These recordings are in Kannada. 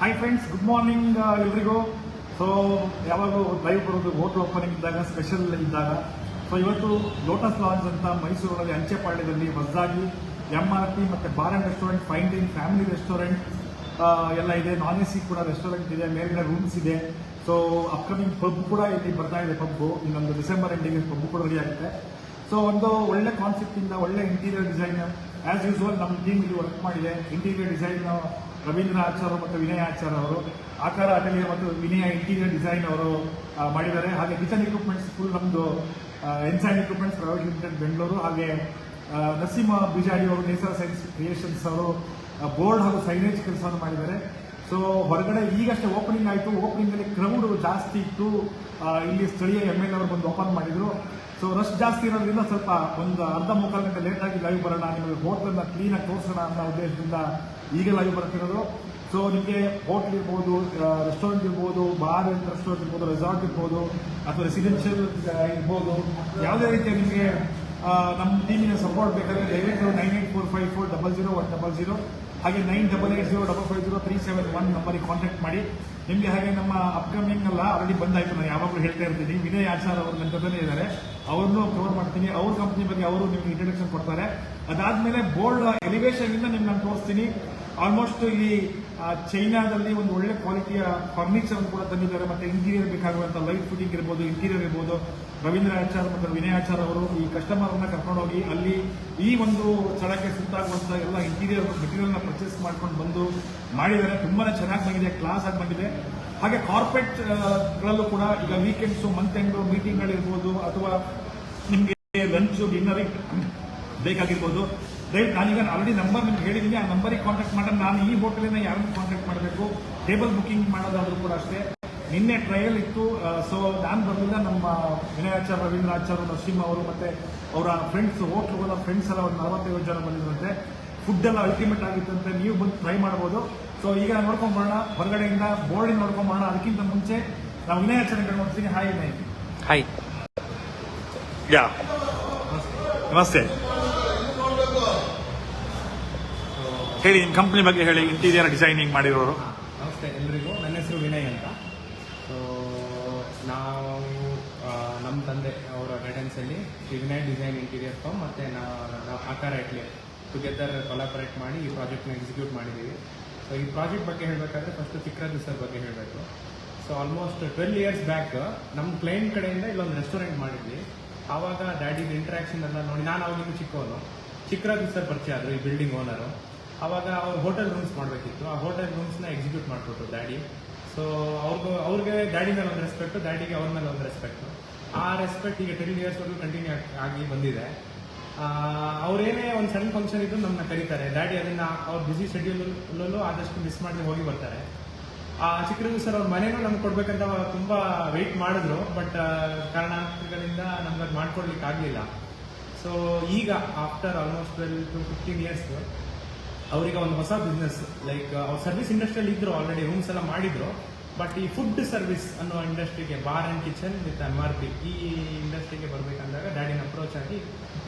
ಹಾಯ್ ಫ್ರೆಂಡ್ಸ್, ಗುಡ್ ಮಾರ್ನಿಂಗ್ ಎಲ್ರಿಗೂ. ಸೊ ಯಾವಾಗೂ ಲೈವ್ ಬರೋದು ಹೋಟೆಲ್ ಓಪನಿಂಗ್ ಇದ್ದಾಗ, ಸ್ಪೆಷಲ್ ಇದ್ದಾಗ. ಸೊ ಇವತ್ತು ಲೋಟಸ್ ಲಾಂಜ್ ಅಂತ ಮೈಸೂರಲ್ಲಿ ಅಂಚೆಪಾಳ್ಯದಲ್ಲಿ ಹೊಸದಾಗಿ MRP ಮತ್ತು bar and restaurant, fine dine, family restaurant ಎಲ್ಲ ಇದೆ. ನಾನ್ AC ಕೂಡ ರೆಸ್ಟೋರೆಂಟ್ ಇದೆ, ಮೇಲ್ಗಡೆ ರೂಮ್ಸ್ ಇದೆ. ಸೊ ಅಪ್ಕಮಿಂಗ್ ಪಬ್ ಕೂಡ ಇಲ್ಲಿ ಬರ್ತಾ ಇದೆ. ಪಬ್ಬು ಇನ್ನೊಂದು ಡಿಸೆಂಬರ್ ಎಂಡಿಗೆ ಪಬ್ ಕೂಡ ರೆಡಿ ಆಗುತ್ತೆ. ಸೊ ಒಂದು ಒಳ್ಳೆ ಕಾನ್ಸೆಪ್ಟ್ ಇಂದ ಒಳ್ಳೆ ಇಂಟೀರಿಯರ್ ಡಿಸೈನ್ ಆಸ್ ಯೂಸ್ವಲ್ ನಮ್ಮ ಟೀಮ್ ಇಲ್ಲಿ ವರ್ಕ್ ಮಾಡಿದೆ. ಇಂಟೀರಿಯರ್ ಡಿಸೈನ್ ರವೀಂದ್ರ ಆಚಾರ್ ಮತ್ತು ವಿನಯ್ ಆಚಾರ್ ಅವರು, ಆಕಾರ ಅಟೆಲಿಯರ್ ಮತ್ತು ವಿನಯ ಇಂಟೀರಿಯರ್ ಡಿಸೈನ್ ಅವರು ಮಾಡಿದ್ದಾರೆ. ಹಾಗೆ ಕಿಚನ್ ಇಕ್ವಿಪ್ಮೆಂಟ್ಸ್ ಫುಲ್ ನಮ್ಮದು ಎನ್ಸೈನ್ ಇಕ್ವಿಪ್ಮೆಂಟ್ಸ್ ಪ್ರೈವೇಟ್ ಲಿಮಿಟೆಡ್ ಬೆಂಗಳೂರು. ಹಾಗೆ ನರಸಿಂಹ ಬಿಜಾಡಿ ಅವರು ನೇಸರ್ ಸೈನ್ಸ್ ಕ್ರಿಯೇಷನ್ಸ್ ಅವರು ಬೋರ್ಡ್ ಹಾಗೂ ಸೈನೇಜ್ ಕೆಲಸವನ್ನು ಮಾಡಿದ್ದಾರೆ. ಸೊ ಹೊರಗಡೆ ಈಗಷ್ಟೇ ಓಪನಿಂಗ್ ಆಯಿತು. ಓಪನಿಂಗಲ್ಲಿ ಕ್ರೌಡ್ ಜಾಸ್ತಿ ಇತ್ತು. ಇಲ್ಲಿ ಸ್ಥಳೀಯ ML ಅವರು ಬಂದು ಓಪನ್ ಮಾಡಿದರು. ಸೊ ರಶ್ ಜಾಸ್ತಿ ಇರೋದ್ರಿಂದ ಸ್ವಲ್ಪ ಒಂದು ಅರ್ಧ ಮುಕ್ಕಾಲು ಗಂಟೆ ಲೇಟಾಗಿ ಲೈವ್ ಬರೋಣ, ನಿಮಗೆ ಹೋಟ್ಲನ್ನು ಕ್ಲೀನಾಗಿ ತೋರಿಸೋಣ ಅನ್ನೋ ಉದ್ದೇಶದಿಂದ ಈಗ ಲೈವ್ ಬರ್ತಿರೋದು. ಸೊ ನಿಮಗೆ ಹೋಟ್ಲ್ ಇರ್ಬೋದು, ರೆಸ್ಟೋರೆಂಟ್ ಇರ್ಬೋದು, ಬಾರ್ ಆ್ಯಂಡ್ ರೆಸ್ಟೋರೆಂಟ್ ಇರ್ಬೋದು, ರೆಸಾರ್ಟ್ ಇರ್ಬೋದು, ಅಥವಾ ರೆಸಿಡೆನ್ಷಿಯಲ್ ಇರ್ಬೋದು, ಯಾವುದೇ ರೀತಿಯ ನಿಮಗೆ ನಮ್ಮ ಟೀಮಿನ ಸಪೋರ್ಟ್ ಬೇಕಾದರೆ ದಯವಿಟ್ಟು 9845400100 ಹಾಗೆ 9880550371 ನಂಬರಿಗೆ ಕಾಂಟ್ಯಾಕ್ಟ್ ಮಾಡಿ. ನಿಮಗೆ ಹಾಗೆ ನಮ್ಮ ಅಪ್ಕಮಿಂಗ್ ಎಲ್ಲ ಆಲ್ರೆಡಿ ಬಂದಾಯಿತು. ನಾನು ಯಾವಾಗಲೂ ಹೇಳ್ತಾ ಇರ್ತೀನಿ, ವಿನಯ್ ಆಚಾರ್ ಅವರು ನನ್ನ ಜೊತೆನೇ ಇದ್ದಾರೆ, ಅವ್ರನ್ನೂ ಕವರ್ ಮಾಡ್ತೀನಿ. ಅವ್ರ ಕಂಪ್ನಿ ಬಗ್ಗೆ ಅವರು ನಿಮಗೆ ಇಂಟ್ರೊಡಕ್ಷನ್ ಕೊಡ್ತಾರೆ. ಅದಾದಮೇಲೆ ಬೋರ್ಡ್ ಎಲಿವೇಶನ್ ಇಂದ ನಿಮ್ಗೆ ನಾನು ತೋರಿಸ್ತೀನಿ. ಆಲ್ಮೋಸ್ಟ್ ಇಲ್ಲಿ ಚೈನಾದಲ್ಲಿ ಒಂದು ಒಳ್ಳೆ ಕ್ವಾಲಿಟಿಯ ಫರ್ನಿಚರ್ ಕೂಡ ತಂದಿದ್ದಾರೆ. ಮತ್ತೆ ಇಂಟೀರಿಯರ್ ಬೇಕಾಗುವಂಥ ಲೈಟ್ ಫಿಟ್ಟಿಂಗ್ ಇರ್ಬೋದು, ಇಂಟೀರಿಯರ್ ಇರ್ಬೋದು. ರವೀಂದ್ರ ಆಚಾರ್ ಮತ್ತು ವಿನಯ್ ಆಚಾರ್ ಅವರು ಈ ಕಸ್ಟಮರ್ನ ಕರ್ಕೊಂಡೋಗಿ ಅಲ್ಲಿ ಈ ಒಂದು ಸ್ಥಳಕ್ಕೆ ಸುತ್ತಾಗುವಂಥ ಎಲ್ಲ ಇಂಟೀರಿಯರ್ ಮೆಟೀರಿಯಲ್ನ ಪರ್ಚೇಸ್ ಮಾಡ್ಕೊಂಡು ಬಂದು ಮಾಡಿದ್ದಾರೆ. ತುಂಬಾ ಚೆನ್ನಾಗಿ ಬಂದಿದೆ, ಕ್ಲಾಸ್ ಆಗಿ ಬಂದಿದೆ. ಹಾಗೆ ಕಾರ್ಪೊರೇಟ್ಗಳಲ್ಲೂ ಕೂಡ ಈಗ ವೀಕೆಂಡ್ಸು, ಮಂತ್ ಎಂಡು ಮೀಟಿಂಗ್ಗಳಿರ್ಬೋದು, ಅಥವಾ ನಿಮಗೆ ಲಂಚ್ ಡಿನ್ನರಿಗೆ ಬೇಕಾಗಿರ್ಬೋದು, ದಯವಿಟ್ಟು ನಾನೀಗ ಆಲ್ರೆಡಿ ನಂಬರ್ ನಿಮ್ಗೆ ಹೇಳಿದ್ದೀನಿ. ಆ ನಂಬರಿಗೆ ಕಾಂಟ್ಯಾಕ್ಟ್ ಮಾಡೋಣ. ನಾನು ಈ ಹೋಟೆಲಿಂದ ಯಾರನ್ನು ಕಾಂಟ್ಯಾಕ್ಟ್ ಮಾಡಬೇಕು, ಟೇಬಲ್ ಬುಕಿಂಗ್ ಮಾಡೋದಾದ್ರೂ ಕೂಡ ಅಷ್ಟೇ. ನಿನ್ನೆ ಟ್ರಯಲ್ ಇತ್ತು. ಸೊ ನಾನು ಬರಲಿಲ್ಲ. ನಮ್ಮ ವಿನಯಾಚಾರ್, ರವೀಂದ್ರ ಆಚಾರ್, ನರಸಿಂಹ ಅವರು ಮತ್ತು ಅವರ ಫ್ರೆಂಡ್ಸ್, ಹೋಟ್ಲುಗಳ ಫ್ರೆಂಡ್ಸ್ ಎಲ್ಲ ಒಂದು 45 ಜನ ಬಂದಿದ್ದಂತೆ. ಫುಡ್ ಎಲ್ಲ ಅಲ್ಟಿಮೇಟ್ ಆಗಿತ್ತಂತೆ. ನೀವು ಬಂದು ಟ್ರೈ ಮಾಡ್ಬೋದು. ಸೊ ಈಗ ನೋಡ್ಕೊಂಡ್ಬರೋಣ, ಹೊರಗಡೆಯಿಂದ ಬೋರ್ಡಿಂಗ್ ನೋಡ್ಕೊಂಡ್ಬರೋಣ. ಅದಕ್ಕಿಂತ ಮುಂಚೆ ನಾವು ವಿನಯಾಚಾರ್ಯ ನೋಡ್ತೀನಿ. ಹಾಯ್ ವಿನಯ್. ಹಾಯ್. ಯಾ ನಮಸ್ತೆ. ಹೇಳಿ, ನಿಮ್ಮ ಕಂಪ್ನಿ ಬಗ್ಗೆ ಹೇಳಿ. ಇಂಟೀರಿಯರ್ ಡಿಸೈನಿಂಗ್ ಮಾಡಿರೋರು. ನಮಸ್ತೆ ಎಲ್ರಿಗೂ. ನನ್ನ ಹೆಸರು ವಿನಯ್ ಅಂತ. ಸೊ ನಾವು ನಮ್ಮ ತಂದೆ ಅವರ ಗೈಡೆನ್ಸಲ್ಲಿ ವಿನಯ್ ಡಿಸೈನ್ ಇಂಟೀರಿಯರ್ ಫರ್ಮ್ ಮತ್ತು ನಾವು ಆಕಾರ ಇಟ್ಲಿಯರ್ ಟುಗೆದರ್ ಕೊಲಾಬರೇಟ್ ಮಾಡಿ ಈ ಪ್ರಾಜೆಕ್ಟ್ನ ಎಕ್ಸಿಕ್ಯೂಟ್ ಮಾಡಿದ್ದೀವಿ. ಸೊ ಈ ಪ್ರಾಜೆಕ್ಟ್ ಬಗ್ಗೆ ಹೇಳಬೇಕಾದ್ರೆ ಫಸ್ಟ್ ಚಿಕ್ಕರಾಜು ಸರ್ ಬಗ್ಗೆ ಹೇಳಬೇಕು. ಸೊ ಆಲ್ಮೋಸ್ಟ್ 12 years ಬ್ಯಾಕ್ ನಮ್ಮ ಕ್ಲೈಂಟ್ ಕಡೆಯಿಂದ ಇಲ್ಲೊಂದು ರೆಸ್ಟೋರೆಂಟ್ ಮಾಡಿದ್ವಿ. ಆವಾಗ ಡ್ಯಾಡಿಗೆ ಇಂಟ್ರಾಕ್ಷನ್ ಎಲ್ಲ ನೋಡಿ ನಾನು ಅವಾಗಿಂದ ಚಿಕ್ಕವನು. ಚಿಕ್ಕರಾಜು ಸರ್ ಪರಿಚಯ ಆದರು, ಈ ಬಿಲ್ಡಿಂಗ್ ಓನರು. ಆವಾಗ ಅವ್ರು ಹೋಟೆಲ್ ರೂಮ್ಸ್ ಮಾಡಬೇಕಿತ್ತು. ಆ ಹೋಟೆಲ್ ರೂಮ್ಸ್ನ ಎಕ್ಸಿಕ್ಯೂಟ್ ಮಾಡಿಬಿಟ್ರು ಡ್ಯಾಡಿ. ಸೊ ಅವ್ರಿಗೆ ಡ್ಯಾಡಿ ಮೇಲೆ ಒಂದು ರೆಸ್ಪೆಕ್ಟು, ಡ್ಯಾಡಿಗೆ ಅವ್ರ ಮೇಲೆ ಒಂದು ರೆಸ್ಪೆಕ್ಟು. ಆ ರೆಸ್ಪೆಕ್ಟ್ ಈಗ 10 years ವರೆಗೂ ಕಂಟಿನ್ಯೂ ಆಗಿ ಬಂದಿದೆ. ಅವ್ರೇನೇ ಒಂದು ಸಣ್ಣ ಫಂಕ್ಷನ್ ಇದ್ದು ನಮ್ಮನ್ನ ಕರೀತಾರೆ. ಡ್ಯಾಡಿ ಅದನ್ನು ಅವ್ರ ಬ್ಯುಸಿ ಶೆಡ್ಯೂಲಲ್ಲೂ ಆದಷ್ಟು ಮಿಸ್ ಮಾಡಿ ಹೋಗಿ ಬರ್ತಾರೆ. ಚಿಕ್ಕರಾಜು ಸರ್ ಅವ್ರ ಮನೇನೂ ನಮ್ಗೆ ಕೊಡ್ಬೇಕಂತ ತುಂಬ ವೆಯ್ಟ್ ಮಾಡಿದ್ರು. ಬಟ್ ಕಾರಣಾಂತರಗಳಿಂದ ನಮ್ಗೆ ಅದು ಮಾಡ್ಕೊಡ್ಲಿಕ್ಕೆ ಆಗಲಿಲ್ಲ. ಸೊ ಈಗ ಆಫ್ಟರ್ ಆಲ್ಮೋಸ್ಟ್ 12 to 15 years ಅವರಿಗೆ ಒಂದು ಹೊಸ ಬಿಸ್ನೆಸ್, ಲೈಕ್ ಅವ್ರು ಸರ್ವಿಸ್ ಇಂಡಸ್ಟ್ರಿಯಲ್ಲಿ ಇದ್ರು, ಆಲ್ರೆಡಿ ರೂಮ್ಸ್ ಎಲ್ಲ ಮಾಡಿದ್ರು. ಬಟ್ ಈ ಫುಡ್ ಸರ್ವಿಸ್ ಅನ್ನೋ ಇಂಡಸ್ಟ್ರಿಗೆ, bar and kitchen with MRP ಈ ಇಂಡಸ್ಟ್ರಿಗೆ ಬರಬೇಕಂದಾಗ ಡ್ಯಾಡಿನ ಅಪ್ರೋಚ್ ಆಗಿ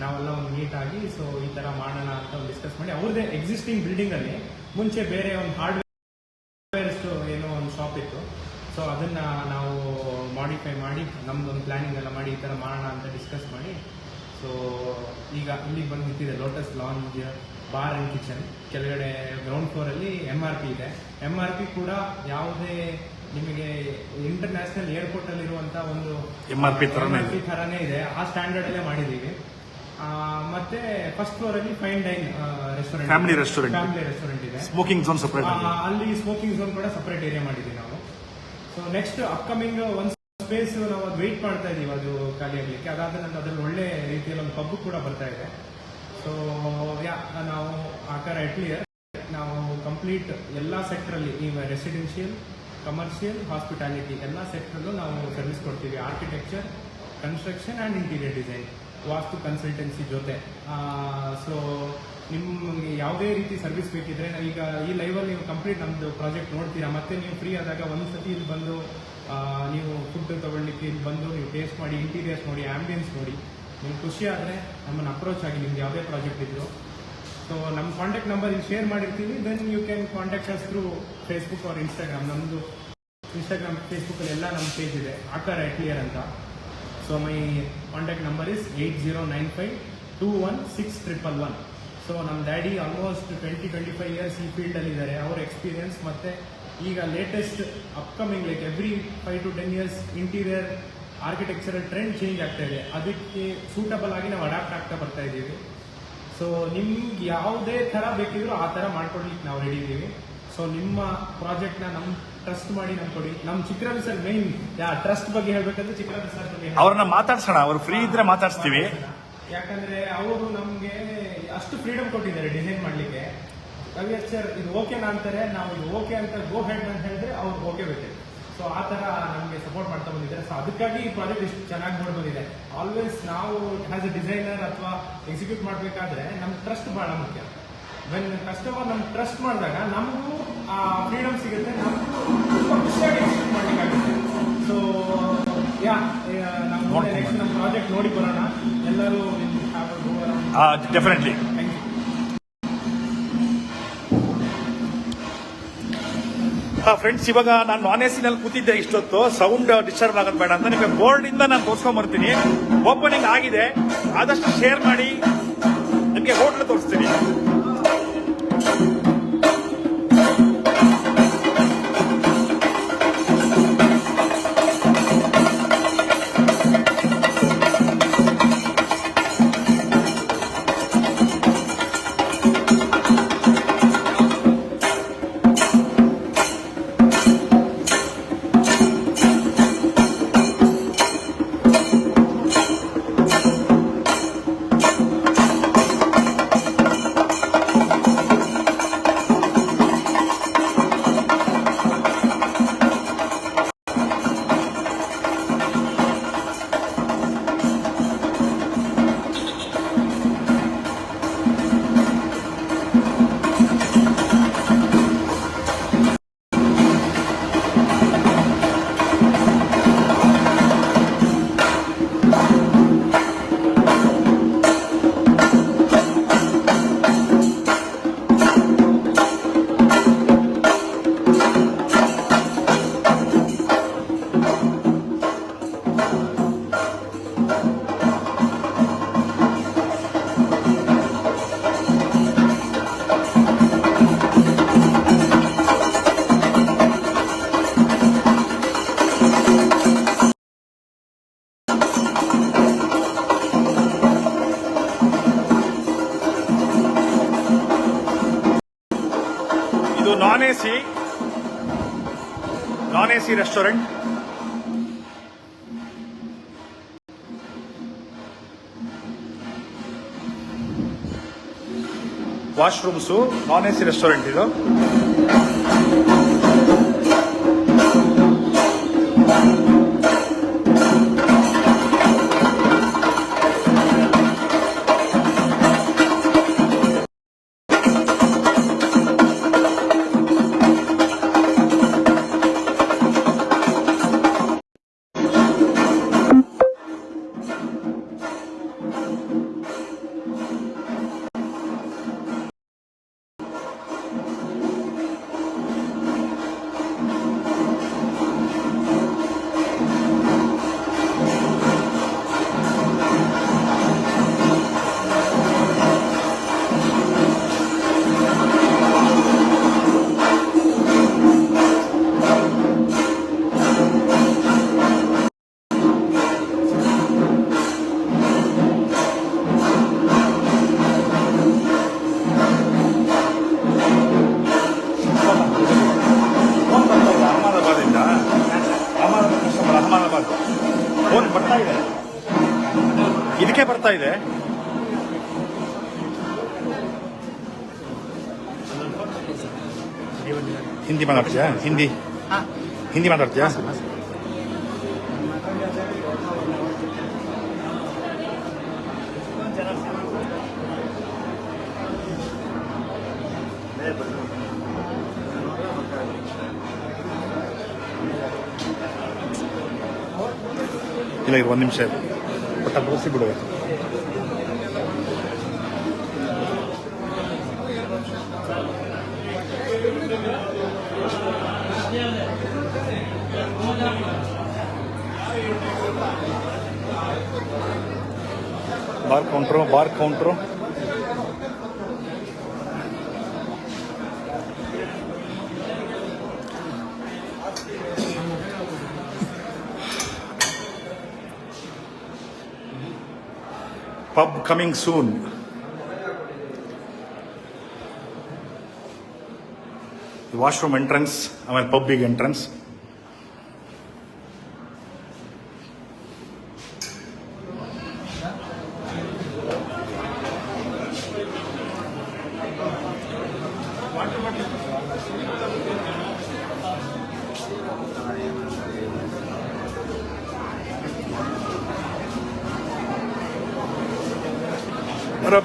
ನಾವೆಲ್ಲ ಒಂದು ಮೀಟ್ ಆಗಿ ಸೊ ಈ ಥರ ಮಾಡೋಣ ಅಂತ ಒಂದು ಡಿಸ್ಕಸ್ ಮಾಡಿ, ಅವ್ರದ್ದೇ ಎಕ್ಸಿಸ್ಟಿಂಗ್ ಬಿಲ್ಡಿಂಗಲ್ಲಿ ಮುಂಚೆ ಬೇರೆ ಒಂದು ಹಾರ್ಡ್ವೇರ್ಸ್ಟು ಏನೋ ಒಂದು ಶಾಪ್ ಇತ್ತು. ಸೊ ಅದನ್ನು ನಾವು ಮಾಡಿಫೈ ಮಾಡಿ ನಮ್ಮದೊಂದು ಪ್ಲ್ಯಾನಿಂಗ್ ಎಲ್ಲ ಮಾಡಿ ಈ ಥರ ಮಾಡೋಣ ಅಂತ ಡಿಸ್ಕಸ್ ಮಾಡಿ ಸೊ ಈಗ ಇಲ್ಲಿಗೆ ಬಂದು ನಿಂತಿದೆ lotus lounge bar and kitchen. ಕೆಳಗಡೆ ಗ್ರೌಂಡ್ ಫ್ಲೋರಲ್ಲಿ MRP ಇದೆ. MRP ಕೂಡ ಯಾವುದೇ ನಿಮಗೆ ಇಂಟರ್ನ್ಯಾಷನಲ್ ಏರ್ಪೋರ್ಟಲ್ಲಿ ಇರುವಂಥ ಒಂದು MRP ಥರನೇ ಇದೆ. ಆ ಸ್ಟ್ಯಾಂಡರ್ಡಲ್ಲೇ ಮಾಡಿದ್ದೀವಿ. ಮತ್ತೆ ಫಸ್ಟ್ ಫ್ಲೋರಲ್ಲಿ fine dine restaurant, family restaurant ಇದೆ. ಸ್ಮೋಕಿಂಗ್ ಝೋನ್ ಸಪರೇಟ್, ಅಲ್ಲಿ ಸ್ಮೋಕಿಂಗ್ ಝೋನ್ ಕೂಡ ಸಪರೇಟ್ ಏರಿಯಾ ಮಾಡಿದ್ದೀವಿ ನಾವು. ಸೊ ನೆಕ್ಸ್ಟ್ ಅಪ್ಕಮಿಂಗ್ ಒಂದು ಸ್ಪೇಸ್ ನಾವು ಅದು ವೆಯ್ಟ್ ಮಾಡ್ತಾ ಇದ್ದೀವಿ ಅದು ಖಾಲಿ ಆಗಲಿಕ್ಕೆ. ಅದಾದ ನಂತರ ಅದರಲ್ಲಿ ಒಳ್ಳೆ ರೀತಿಯಲ್ಲಿ ಒಂದು ಪಬ್ ಕೂಡ ಬರ್ತಾ ಇದೆ. ಸೊ ನಾವು ಆಕಾರ ಇಟ್ಲಿಯರ್ ನಾವು ಕಂಪ್ಲೀಟ್ ಎಲ್ಲ ಸೆಕ್ಟ್ರಲ್ಲಿ, ಈಗ ರೆಸಿಡೆನ್ಷಿಯಲ್, ಕಮರ್ಷಿಯಲ್, ಹಾಸ್ಪಿಟಾಲಿಟಿ ಎಲ್ಲ ಸೆಕ್ಟ್ರಲ್ಲೂ ನಾವು ಸರ್ವಿಸ್ ಕೊಡ್ತೀವಿ. Architecture, construction and interior design, vastu consultancy ಜೊತೆ. ಸೊ ನಿಮಗೆ ಯಾವುದೇ ರೀತಿ ಸರ್ವಿಸ್ ಬೇಕಿದ್ರೆ ಈಗ ಈ ಲೈವಲ್ಲಿ ನೀವು ಕಂಪ್ಲೀಟ್ ನಮ್ಮದು ಪ್ರಾಜೆಕ್ಟ್ ನೋಡ್ತೀರಾ. ಮತ್ತೆ ನೀವು ಫ್ರೀ ಆದಾಗ ಒಂದ್ಸತಿ ಇಲ್ಲಿ ಬಂದು ನೀವು ಫುಡ್ ತಗೊಳ್ಳಿಕ್ಕೆ ಇಲ್ಲಿ ಬಂದು ನೀವು ಟೇಸ್ಟ್ ಮಾಡಿ, ಇಂಟೀರಿಯರ್ಸ್ ನೋಡಿ, ಆಂಬಿಯನ್ಸ್ ನೋಡಿ, ನಿಮ್ಗೆ ಖುಷಿ ಆದರೆ ನಮ್ಮನ್ನು ಅಪ್ರೋಚ್ ಆಗಿ ನಿಮ್ಗೆ ಯಾವುದೇ ಪ್ರಾಜೆಕ್ಟ್ ಇದ್ರು. ಸೊ ನಮ್ಮ ಕಾಂಟ್ಯಾಕ್ಟ್ ನಂಬರ್ ಇಲ್ಲಿ ಶೇರ್ ಮಾಡಿರ್ತೀವಿ. Then you can contact us through Facebook or Instagram. ನಮ್ಮದು ಇನ್ಸ್ಟಾಗ್ರಾಮ್, ಫೇಸ್ಬುಕ್ಕಲ್ಲಿ ಎಲ್ಲ ನಮ್ಮ ಪೇಜ್ ಇದೆ, ಆಕಾರ ಕ್ಲಿಯರ್ ಅಂತ. So my contact number is 8095216111. ಸೊ ನಮ್ಮ ಡ್ಯಾಡಿ ಆಲ್ಮೋಸ್ಟ್ 20-25 ಇಯರ್ಸ್ ಈ ಫೀಲ್ಡಲ್ಲಿ ಇದ್ದಾರೆ. ಅವ್ರ ಎಕ್ಸ್ಪೀರಿಯನ್ಸ್ ಮತ್ತು ಈಗ latest upcoming like every 5 to 10 years interior architectural trend change ಆಗ್ತಾ ಇದೆ. ಅದಕ್ಕೆ ಸೂಟಬಲ್ ಆಗಿ ನಾವು ಅಡಾಪ್ಟ್ ಆಗ್ತಾ ಬರ್ತಾ ಇದ್ದೀವಿ. ಸೊ ನಿಮ್ಗೆ ಯಾವುದೇ ಥರ ಬೇಕಿದ್ರು ಆ ಥರ ಮಾಡ್ಕೊಡ್ಲಿಕ್ಕೆ ನಾವು ರೆಡಿ ಇದ್ದೀವಿ. ಸೊ ನಿಮ್ಮ ಪ್ರಾಜೆಕ್ಟ್ನ ನಮ್ಮ ಟ್ರಸ್ಟ್ ಮಾಡಿ ನಮ್ಗೆ ಕೊಡಿ. ನಮ್ಮ ಚಿಕ್ಕರವಿ ಸರ್ ಮೇನ್ ಟ್ರಸ್ಟ್ ಬಗ್ಗೆ ಹೇಳ್ಬೇಕಂದ್ರೆ ಚಿಕ್ಕರವಿ ಸರ್ ಬಗ್ಗೆ ಅವ್ರನ್ನ ಮಾತಾಡ್ಸೋಣ, ಅವ್ರು ಫ್ರೀ ಇದ್ರೆ ಮಾತಾಡ್ಸ್ತೀವಿ. ಯಾಕಂದ್ರೆ ಅವರು ನಮಗೆ ಅಷ್ಟು ಫ್ರೀಡಮ್ ಕೊಟ್ಟಿದ್ದಾರೆ ಡಿಸೈನ್ ಮಾಡಲಿಕ್ಕೆ. ರವಿ ಸರ್ ಇದು ಓಕೆನಾ ಅಂತಾರೆ, ನಾವು ಇದು ಓಕೆ ಅಂತ ಗೋ ಹೆಡ್ ಅಂತ ಹೇಳಿದ್ರೆ ಅವ್ರು ಓಕೆ ಬೇಕು. ಸೊ ಆ ಥರ ನಮಗೆ ಸಪೋರ್ಟ್ ಮಾಡ್ತಾ ಬಂದಿದ್ದಾರೆ. ಸೊ ಅದಕ್ಕಾಗಿ ಈ ಪ್ರಾಜೆಕ್ಟ್ ಇಷ್ಟು ಚೆನ್ನಾಗಿ ನೋಡಿ ಬಂದಿದೆ. ಆಲ್ವೇಸ್ ನಾವು ಆಸ್ ಎ ಡಿಸೈನರ್ ಅಥವಾ ಎಕ್ಸಿಕ್ಯೂಟ್ ಮಾಡಬೇಕಾದ್ರೆ ನಮ್ಮ ಟ್ರಸ್ಟ್ ಬಹಳ ಮುಖ್ಯ. ವೆನ್ ಕಸ್ಟಮರ್ ನಮ್ಗೆ ಟ್ರಸ್ಟ್ ಮಾಡಿದಾಗ ನಮಗೂ ಆ ಫ್ರೀಡಮ್ ಸಿಗುತ್ತೆ, ನಮಗೂ ತುಂಬ ಖುಷಿಯಾಗಿ ಎಕ್ಸಿಕ್ಯೂಟ್ ಮಾಡಲಿಕ್ಕಾಗುತ್ತೆ. ಸೊ ನಾವು ನೆಕ್ಸ್ಟ್ ನಮ್ಮ ಪ್ರಾಜೆಕ್ಟ್ ನೋಡಿ ಬರೋಣ. ಎಲ್ಲರೂ ಡೆಫಿನೆಟ್ಲಿ. Thank you. ಫ್ರೆಂಡ್ಸ್, ಇವಾಗ ನಾನು ನಾನ್ ಎ ಸಿನಲ್ಲಿ ಕೂತಿದ್ದೆ ಇಷ್ಟೊತ್ತು. ಸೌಂಡ್ ಡಿಸ್ಟರ್ಬ್ ಆಗೋದು ಬೇಡ ಅಂತ ನಿಮಗೆ ಬೋರ್ಡ್ ಇಂದ ನಾನು ತೋರಿಸ್ಕೊಂಡ್ಬರ್ತೀನಿ. ಓಪನಿಂಗ್ ಆಗಿದೆ, ಆದಷ್ಟು ಶೇರ್ ಮಾಡಿ. ನಿಮಗೆ ಹೋಟ್ಲ್ ತೋರಿಸ್ತೀನಿ. Non A C restaurant. Washrooms, non A C restaurant ಇದು. ಇದಕ್ಕೆ ಬರ್ತಾ ಇದೆ. ಹಿಂದಿ ಮಾತಾಡ್ತೀಯಾ? ಹಿಂದಿ ಮಾತಾಡ್ತೀಯಾ? ಇಲ್ಲ, ಇದು 1 ನಿಮಿಷ ಬಟ್ ತೋರಿಸಿ ಬಿಡುವೆ. Bar counter. Pub coming soon. Washroom entrance, ಆಮೇಲೆ ಪಬ್ಬಿಗೆ entrance.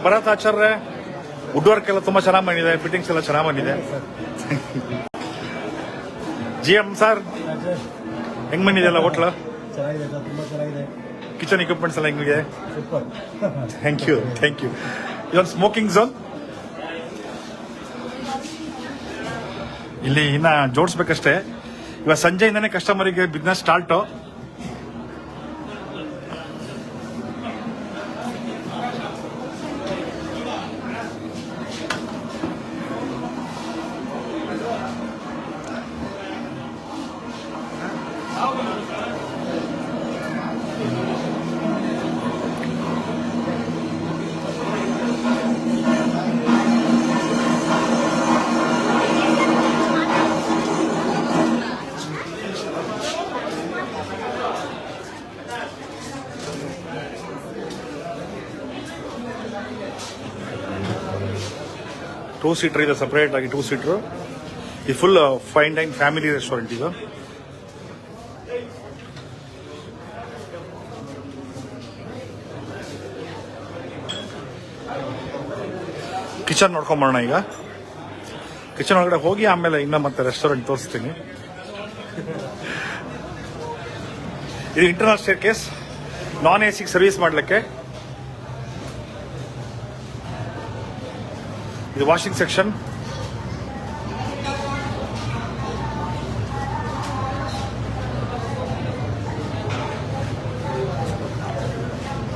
Bharat Acharya, wood work ಎಲ್ಲ ತುಂಬಾ ಚೆನ್ನಾಗಿ ಬಂದಿದೆ, ಫಿಟ್ಟಿಂಗ್ಸ್ ಎಲ್ಲ ಚೆನ್ನಾಗಿ ಬಂದಿದೆ. GM ಸರ್, ಹೆಂಗ್ ಬಂದಿದೆ ಅಲ್ಲ ಹೋಟ್ಲು? ಚೆನ್ನಾಗಿದೆ ಸರ್, ತುಂಬ ಚೆನ್ನಾಗಿದೆ. ಕಿಚನ್ ಇಕ್ವಿಪ್ಮೆಂಟ್ಸ್ ಎಲ್ಲ ಹೆಂಗಿದೆ? ಸೂಪರ್. Thank you. ಇದೊಂದು ಸ್ಮೋಕಿಂಗ್ ಝೋನ್. ಇಲ್ಲಿ ಇನ್ನ ಜೋಡಿಸ್ಬೇಕಷ್ಟೇ. ಇವಾಗ ಸಂಜೆಯಿಂದನೇ ಕಸ್ಟಮರಿಗೆ ಬಿಸ್ನೆಸ್ ಸ್ಟಾರ್ಟು. ಟೂ ಸೀಟರ್ ಇದೆ, ಸಪರೇಟ್ ಆಗಿ 2 ಸೀಟರ್. ಈ full fine dine family restaurant ಇದು. ಕಿಚನ್ ನೋಡ್ಕೊಂಬರೋಣ ಈಗ. ಕಿಚನ್ ಒಳಗಡೆ ಹೋಗಿ ಆಮೇಲೆ ಇನ್ನ ಮತ್ತೆ ರೆಸ್ಟೋರೆಂಟ್ ತೋರಿಸ್ತೀನಿ. ಇದು internal staircase, non AC service ಮಾಡಲಿಕ್ಕೆ. ಇದು ವಾಷಿಂಗ್ ಸೆಕ್ಷನ್.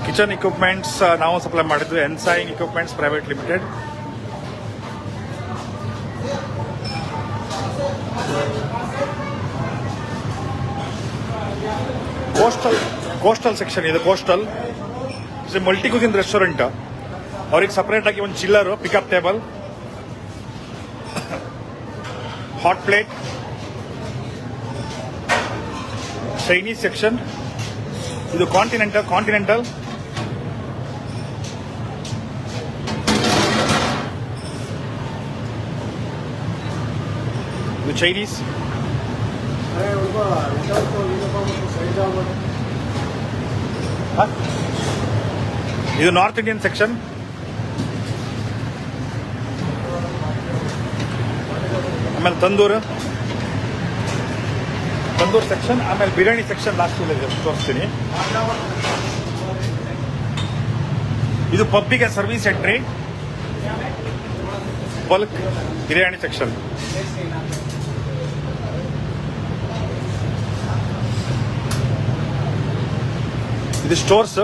ಕಿಚನ್ ಇಕ್ವಿಪ್ಮೆಂಟ್ಸ್ ನಾವು ಸಪ್ಲೈ ಮಾಡಿದ್ವಿ, Ensign equipments private limited. Coastal section ಇದು. Coastal multi cuisine restaurant. ಅವ್ರಿಗೆ ಸಪರೇಟ್ ಆಗಿ ಒಂದು chiller, pickup table, hot plate, Chinese section. ಇದು ಕಾಂಟಿನೆಂಟಲ್. ಇದು ಚೈನೀಸ್. ಇದು ನಾರ್ತ್ ಇಂಡಿಯನ್ ಸೆಕ್ಷನ್. ಆಮೇಲೆ ತಂದೂರ್ ಸೆಕ್ಷನ್, ಆಮೇಲೆ ಬಿರಿಯಾನಿ ಸೆಕ್ಷನ್ ಲಾಸ್ಟ್ ತೋರಿಸ್ತೀನಿ. ಇದು ಪಬ್ಬಿಗೆ service entry, bulk biryani section. ಇದು ಸ್ಟೋರ್ಸ್.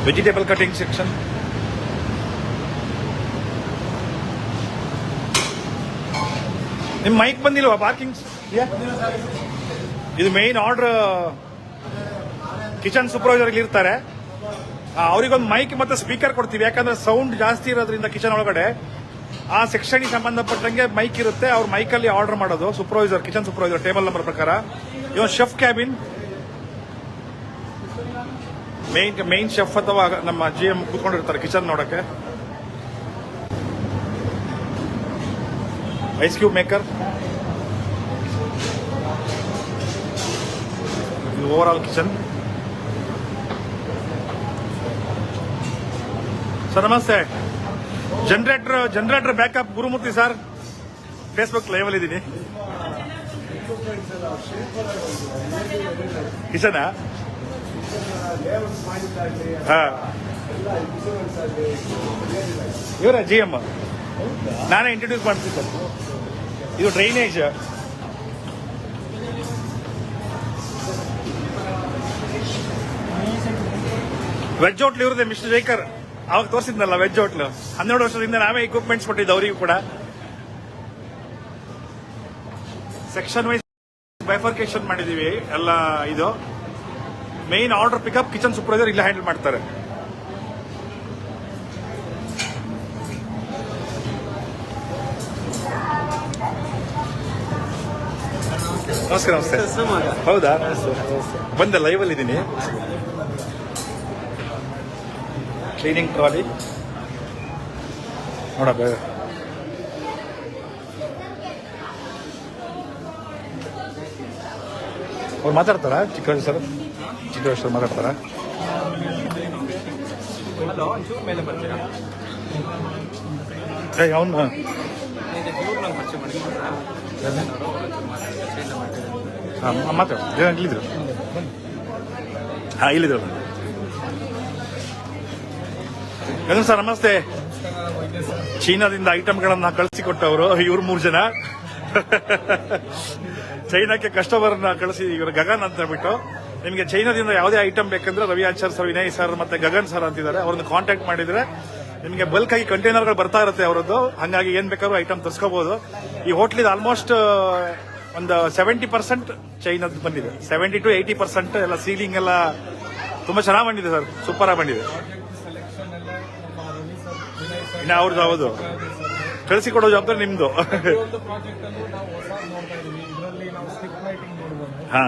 Vegetable cutting section. ನಿಮ್ಮ ಮೈಕ್ ಬಂದಿಲ್ವಾ? ಪಾರ್ಕಿಂಗ್. ಇದು ಮೇನ್ ಆರ್ಡರ್ ಕಿಚನ್ ಸೂಪರ್ವೈಸರ್ ಇರ್ತಾರೆ, ಅವರಿಗೊಂದು ಮೈಕ್ ಮತ್ತೆ ಸ್ಪೀಕರ್ ಕೊಡ್ತೀವಿ. ಯಾಕಂದ್ರೆ ಸೌಂಡ್ ಜಾಸ್ತಿ ಇರೋದ್ರಿಂದ ಕಿಚನ್ ಒಳಗಡೆ ಆ ಸೆಕ್ಷನ್ಗೆ ಸಂಬಂಧಪಟ್ಟಂಗೆ ಮೈಕ್ ಇರುತ್ತೆ. ಅವ್ರ ಮೈಕಲ್ಲಿ ಆರ್ಡರ್ ಮಾಡೋದು. Supervisor, kitchen supervisor table number ಪ್ರಕಾರ. ಇವನ್ ಶೆಫ್ ಕ್ಯಾಬಿನ್. ಮೇನ್ ಶೆಫ್ ಅಥವಾ ನಮ್ಮ GM ಕೂತ್ಕೊಂಡಿರ್ತಾರೆ ಕಿಚನ್ ನೋಡಕ್ಕೆ. Ice cube maker. ಇದು ಓವರ್ ಆಲ್ ಕಿಚನ್. ಸರ್ ನಮಸ್ತೆ. Generator backup Gurumurthy sir, Facebook live ಅಲ್ಲಿ ಇದ್ದೀನಿ. ಕಿಚನಾ? ಇವರ ಜಿ ಎಮ್ ನಾನೇ ಇಂಟ್ರೊಡ್ಯೂಸ್ ಮಾಡ್ತಿದ್ದೆ. ಇದು ಡ್ರೈನೇಜ್. ವೆಜ್ ಹೋಟ್ಲ್ ಇವ್ರದೇ ಮಿಸ್ಟರ್ ಜೈಕರ್. ಅವಾಗ ತೋರಿಸಿದ್ನಲ್ಲ ವೆಜ್ ಹೋಟ್ಲು. 12 ವರ್ಷದಿಂದ ನಾವೇ ಇಕ್ವಿಪ್ಮೆಂಟ್ಸ್ ಕೊಟ್ಟಿದ್ದು ಅವರಿಗೂ ಕೂಡ. ಸೆಕ್ಷನ್ ವೈಸ್ ಬೈಫರ್ಕೇಶನ್ ಮಾಡಿದೀವಿ ಎಲ್ಲ. ಇದು main order pickup kitchen supervisor ಇಲ್ಲ ಹ್ಯಾಂಡಲ್ ಮಾಡ್ತಾರೆ. ನಮಸ್ಕಾರ. ನಮಸ್ತೆ. ಹೌದಾ, ಬಂದೆ, ಲೈವ್ ಅಲ್ಲಿ ಇದ್ದೀನಿ. ಕ್ಲೀನಿಂಗ್ ಟ್ರಾಲಿ ನೋಡಬೇಕು. ಅವ್ರು ಮಾತಾಡ್ತಾರಾ? ಚಿಕ್ಕರಾಜು ಸರ್ ಮಾತಾಡ್ತಾರಾ? ಅವನು ಮಾತಾಡ ಇಲ್ಲಿದ್ರು. ಇಲ್ಲಿದ್ರು. ಗಗನ್ ಸರ್ ನಮಸ್ತೆ. ಚೀನಾದಿಂದ ಐಟಮ್ಗಳನ್ನ ಕಳಿಸಿಕೊಟ್ಟವರು ಇವ್ರು 3 ಜನ. ಚೈನಾಕ್ಕೆ ಕಸ್ಟಮರ್ನ ಕಳಿಸಿ ಇವರು ಗಗನ್ ಅಂತ ಹೇಳ್ಬಿಟ್ಟು. ನಿಮಗೆ ಚೈನಾದಿಂದ ಯಾವುದೇ ಐಟಮ್ ಬೇಕಂದ್ರೆ ರವಿ ಆಚಾರ್ ಸರ್, ವಿನಯ್ ಸರ್ ಮತ್ತೆ ಗಗನ್ ಸರ್ ಅಂತಿದ್ದಾರೆ. ಅವ್ರನ್ನ ಕಾಂಟ್ಯಾಕ್ಟ್ ಮಾಡಿದ್ರೆ ನಿಮಗೆ ಬಲ್ಕ್ ಆಗಿ ಕಂಟೈನರ್ಗಳು ಬರ್ತಾ ಇರುತ್ತೆ ಅವರದ್ದು. ಹಂಗಾಗಿ ಏನ್ ಬೇಕಾದ್ರೂ ಐಟಮ್ ತರಿಸ್ಕೋಬಹುದು. ಈ ಹೋಟ್ಲಿದ್ ಆಲ್ಮೋಸ್ಟ್ ಒಂದು 70% ಚೈನಾದ್ ಬಂದಿದೆ. 70 to 80% ಎಲ್ಲ ಸೀಲಿಂಗ್ ಎಲ್ಲ ತುಂಬಾ ಚೆನ್ನಾಗಿ ಬಂದಿದೆ ಸರ್. ಸೂಪರ್ ಆಗಿ ಬಂದಿದೆ. ಇನ್ನು ಅವ್ರದ್ದು ಹೌದು, ಕಳಿಸಿಕೊಡೋ ಜವಾಬ್ದಾರಿ ನಿಮ್ದು. ಹಾ,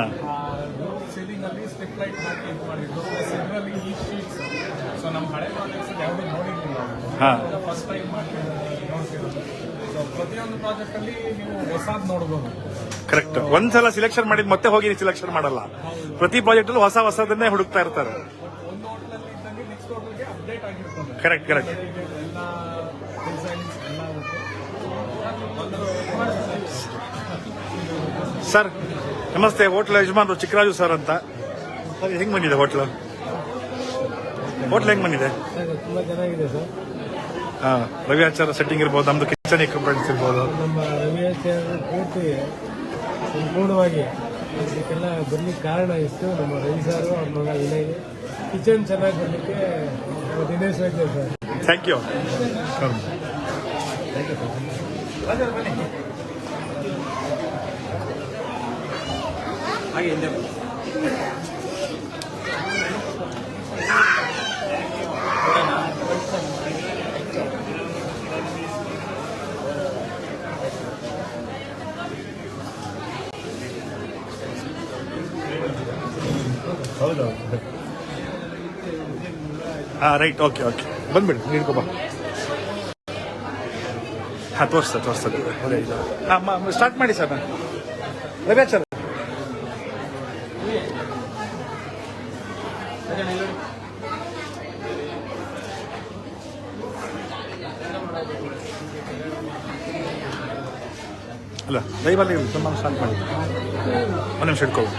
ಪ್ರತಿಯೊಂದು ಪ್ರಾಜೆಕ್ಟ್ ಅಲ್ಲಿ ನೀವು ಹೊಸದ್ ನೋಡಬಹುದು. ಕರೆಕ್ಟ್. ಒಂದ್ಸಲ ಸಿಲೆಕ್ಷನ್ ಮಾಡಿದ್ ಮತ್ತೆ ಹೋಗಿ ಸೆಲೆಕ್ಷನ್ ಮಾಡಲ್ಲ. ಪ್ರತಿ ಪ್ರಾಜೆಕ್ಟ್ ಅಲ್ಲಿ ಹೊಸದನ್ನೇ ಹುಡುಕ್ತಾ ಇರ್ತಾರೆ. ಒಂದು ಹೋಟೆಲ್ ಇದ್ದಂಗೆ ನೆಕ್ಸ್ಟ್ ಹೋಟೆಲ್ಗೆ ಅಪ್ಡೇಟ್ ಆಗಿರ್ತದೆ. Correct correct. ಎಲ್ಲ ಡಿಸೈನ್ಸ್ ಎಲ್ಲ ಸರ್ ನಮಸ್ತೆ. ಹೋಟ್ಲ್ ಯಜಮಾನ್ರು ಚಿಕ್ಕರಾಜು ಸರ್ ಅಂತ. ಹೆಂಗ್ ಬಂದಿದೆ ಹೋಟ್ಲ್ ಹೆಂಗ್ ಬಂದಿದೆ? ತುಂಬಾ ಚೆನ್ನಾಗಿದೆ ಸರ್. ರವಿ ಆಚಾರ ಸೆಟ್ಟಿಂಗ್ ಇರ್ಬೋದು, ನಮ್ದು ಕಿಚನ್ ಇಕ್ವಿಪ್ಮೆಂಟ್ಸ್ ಇರ್ಬೋದು. ನಮ್ಮ ರವಿ ಆಚಾರ್ಯ ಪೂರ್ತಿ ಸಂಪೂರ್ಣವಾಗಿ ಇದಕ್ಕೆಲ್ಲ ಬರ್ಲಿಕ್ಕೆ ಕಾರಣ ಇಷ್ಟು ನಮ್ಮ ರವಿ ಸಾರು, ಅವ್ರ ಮಗ ವಿನಯ್. ಕಿಚನ್ ಚೆನ್ನಾಗಿ ಬರ್ಲಿಕ್ಕೆ ದಿನೇಶ್ ವೈದ್ಯ ಸರ್. Thank you. ಹಾಗೆ ಹಿಂದೆ ಹೌದು. ರೈಟ್. ಓಕೆ ಓಕೆ, ಬಂದ್ಬಿಡಿ, ನೀಡ್ಕೊ ಬಾ. ತೋರಿಸ್ತದೆ. ಸ್ಟಾರ್ಟ್ ಮಾಡಿ ಸರ್. ರವಿ ಆಚಾರ ಅಲ್ಲ, ಲೈವಲ್ಲಿ ತುಂಬ ಸ್ಟಾರ್ಟ್ ಮಾಡಿ. ಒಂದು ನಿಮಿಷ ಇಟ್ಕೊಳ್ಳಿ.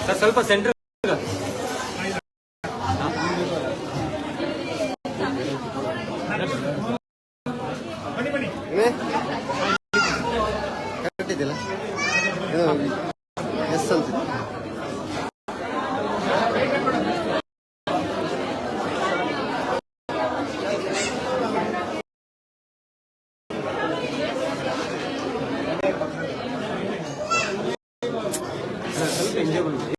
ಸರ್ ಸ್ವಲ್ಪ ಸೆಂಟ್ರ್ ಕರೆಕ್ಟ್ ಇದೆಯಲ್ಲ ಎಸ್ ಅಂತ ಸ್ವಲ್ಪ ಎಂಜಾಯ್ ಬಂದಿದೆ.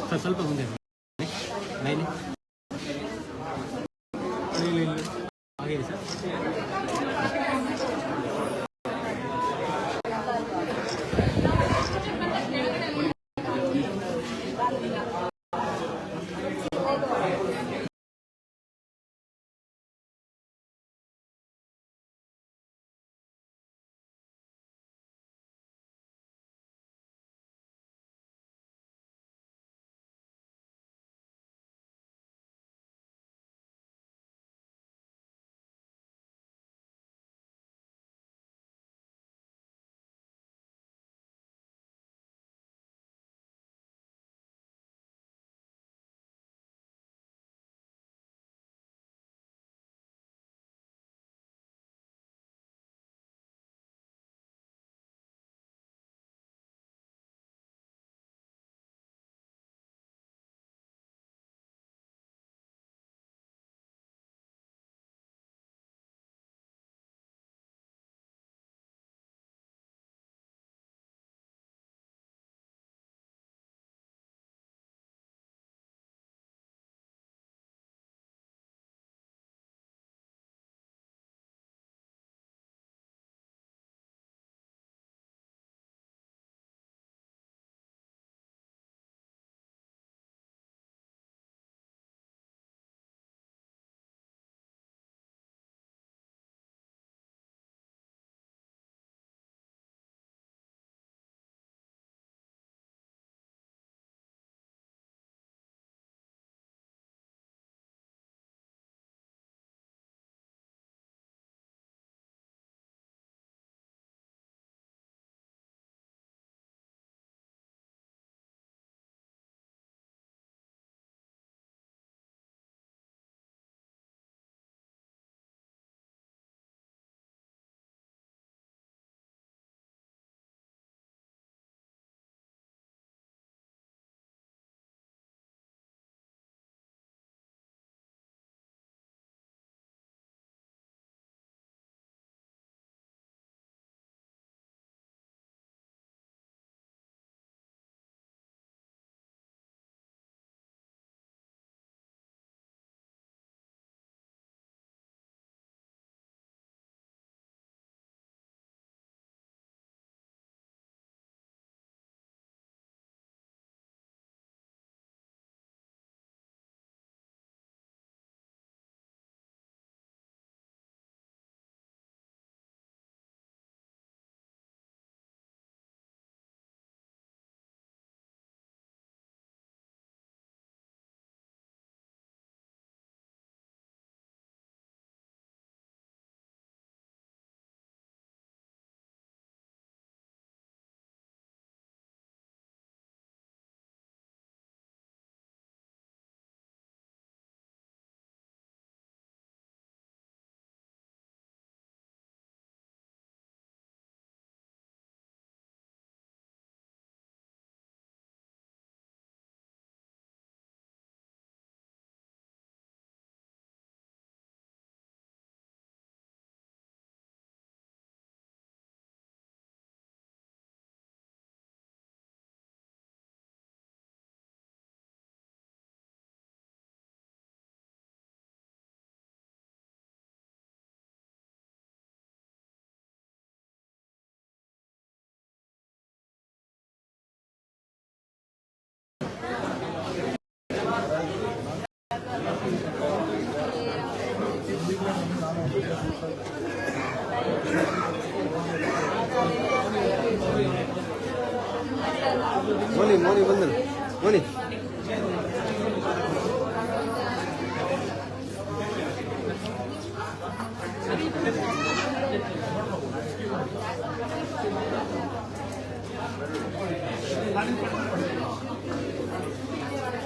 ಸರ್ ಸ್ವಲ್ಪ ಮುಂದೆ ನೈನ್ ಹಾಗೆ ಸರ್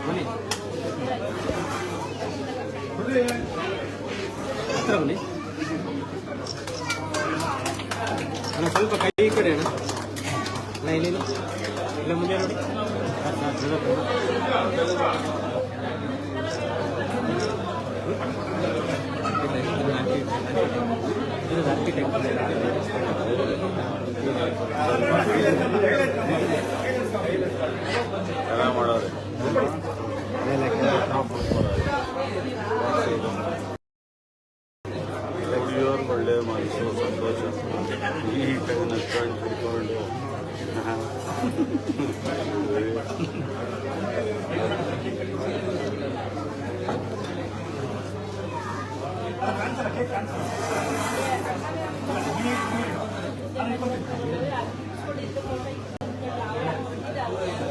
ಬನ್ನಿ ಹತ್ರ ಬನ್ನಿ ಅಣ್ಣ, ಸ್ವಲ್ಪ ಕೈ ಈ ಕಡೆ ಅಣ್ಣ. ಅಣ್ಣ ಇಲ್ಲಿ ಇಲ್ಲ, ಮುಂದೆ ನೋಡಿ. ಇದು ಆರ್ಕಿಟೆಕ್ಟ್. ಒಳ್ಳೆ ಮನಸ್ಸು, ಸಂತೋಷ, ನೀಟಾಗಿ ನಡ್ಕೊಂಡು ಕುಡ್ಕೊಂಡು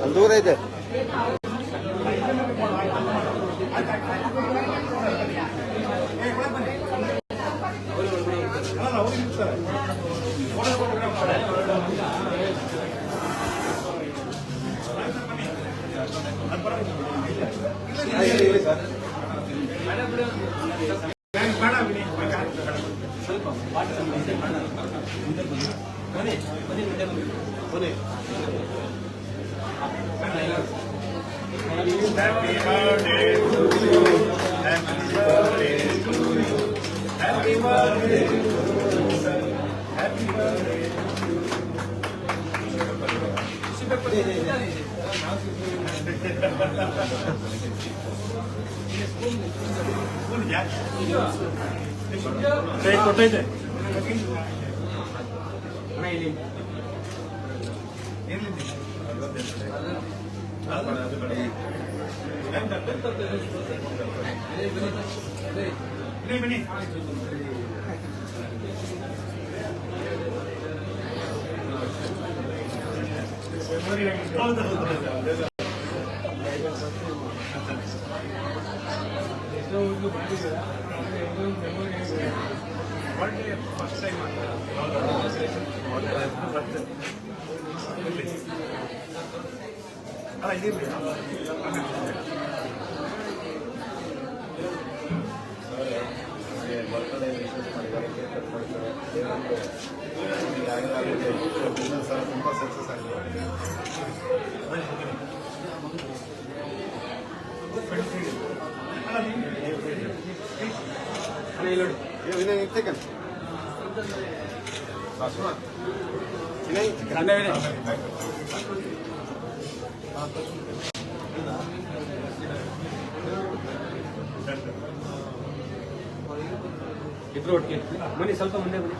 ಅಲ್ಲಿ ದೂರ ಇದೆ. ಕೊಟ್ಟೈತೆ ಬನ್ನಿ. ಫಸ್ಟ್ ಟೈಮ್ ಅಲ್ಲ ಇದಿರಲಿ ತುಂಬ ಸಕ್ಸಸ್ ಆಗಿದೆ. ವಿನಯ್ ಇರ್ತಕ್ಕಂಥ ಇಬ್ರು ಒಟ್ಟಿಗೆ ಬನ್ನಿ, ಸ್ವಲ್ಪ ಮುಂದೆ ಬನ್ನಿ.